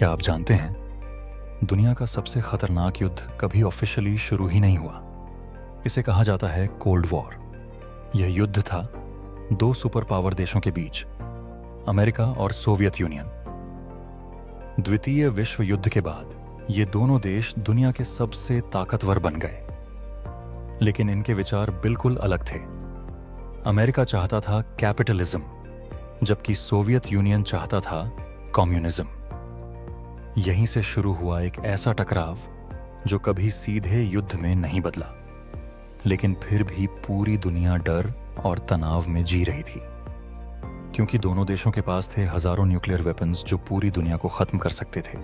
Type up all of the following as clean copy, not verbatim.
क्या आप जानते हैं दुनिया का सबसे खतरनाक युद्ध कभी ऑफिशियली शुरू ही नहीं हुआ। इसे कहा जाता है कोल्ड वॉर। यह युद्ध था दो सुपर पावर देशों के बीच, अमेरिका और सोवियत यूनियन। द्वितीय विश्व युद्ध के बाद ये दोनों देश दुनिया के सबसे ताकतवर बन गए, लेकिन इनके विचार बिल्कुल अलग थे। अमेरिका चाहता था कैपिटलिज्म, जबकि सोवियत यूनियन चाहता था कम्युनिज्म। यहीं से शुरू हुआ एक ऐसा टकराव जो कभी सीधे युद्ध में नहीं बदला, लेकिन फिर भी पूरी दुनिया डर और तनाव में जी रही थी, क्योंकि दोनों देशों के पास थे हजारों न्यूक्लियर वेपन्स जो पूरी दुनिया को खत्म कर सकते थे।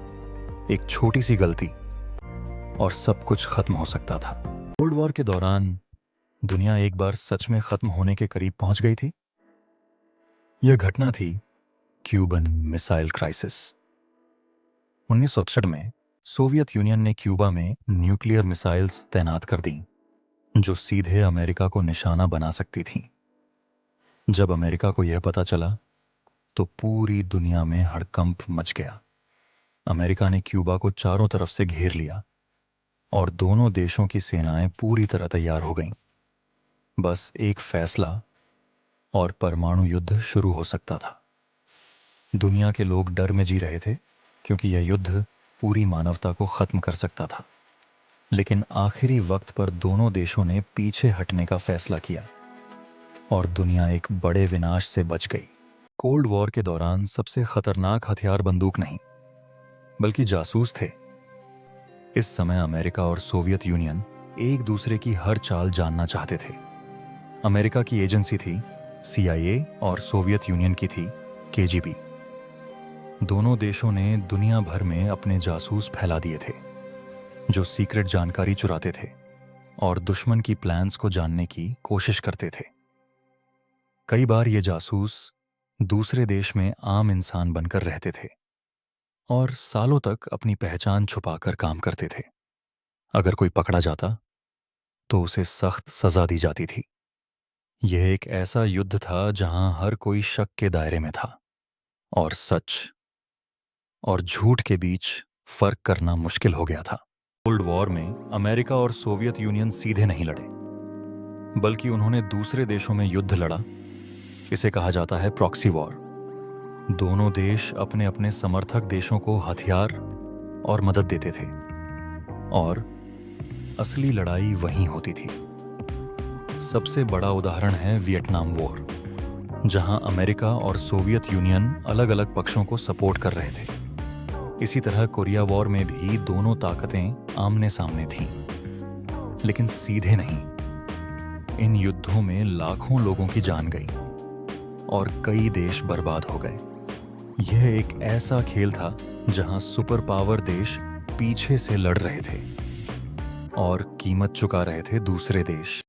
एक छोटी सी गलती और सब कुछ खत्म हो सकता था। कोल्ड वॉर के दौरान दुनिया एक बार सच में खत्म होने के करीब पहुंच गई थी। यह घटना थी क्यूबन मिसाइल क्राइसिस। 1961 में सोवियत यूनियन ने क्यूबा में न्यूक्लियर मिसाइल्स तैनात कर दी, जो सीधे अमेरिका को निशाना बना सकती थीं। जब अमेरिका को यह पता चला तो पूरी दुनिया में हड़कंप मच गया। अमेरिका ने क्यूबा को चारों तरफ से घेर लिया और दोनों देशों की सेनाएं पूरी तरह तैयार हो गईं। बस एक फैसला और परमाणु युद्ध शुरू हो सकता था। दुनिया के लोग डर में जी रहे थे, क्योंकि यह युद्ध पूरी मानवता को खत्म कर सकता था। लेकिन आखिरी वक्त पर दोनों देशों ने पीछे हटने का फैसला किया और दुनिया एक बड़े विनाश से बच गई। कोल्ड वॉर के दौरान सबसे खतरनाक हथियार बंदूक नहीं, बल्कि जासूस थे। इस समय अमेरिका और सोवियत यूनियन एक दूसरे की हर चाल जानना चाहते थे। अमेरिका की एजेंसी थी CIA और सोवियत यूनियन की थी KGB। दोनों देशों ने दुनिया भर में अपने जासूस फैला दिए थे, जो सीक्रेट जानकारी चुराते थे और दुश्मन की प्लान्स को जानने की कोशिश करते थे। कई बार ये जासूस दूसरे देश में आम इंसान बनकर रहते थे और सालों तक अपनी पहचान छुपाकर काम करते थे। अगर कोई पकड़ा जाता तो उसे सख्त सजा दी जाती थी। यह एक ऐसा युद्ध था जहां हर कोई शक के दायरे में था और सच और झूठ के बीच फर्क करना मुश्किल हो गया था। कोल्ड वॉर में अमेरिका और सोवियत यूनियन सीधे नहीं लड़े, बल्कि उन्होंने दूसरे देशों में युद्ध लड़ा। इसे कहा जाता है प्रॉक्सी वॉर। दोनों देश अपने अपने समर्थक देशों को हथियार और मदद देते थे, और असली लड़ाई वहीं होती थी। सबसे बड़ा उदाहरण है वियतनाम वॉर, जहां अमेरिका और सोवियत यूनियन अलग अलग पक्षों को सपोर्ट कर रहे थे। इसी तरह कोरिया वॉर में भी दोनों ताकतें आमने सामने थीं, लेकिन सीधे नहीं। इन युद्धों में लाखों लोगों की जान गई और कई देश बर्बाद हो गए। यह एक ऐसा खेल था जहां सुपर पावर देश पीछे से लड़ रहे थे और कीमत चुका रहे थे दूसरे देश।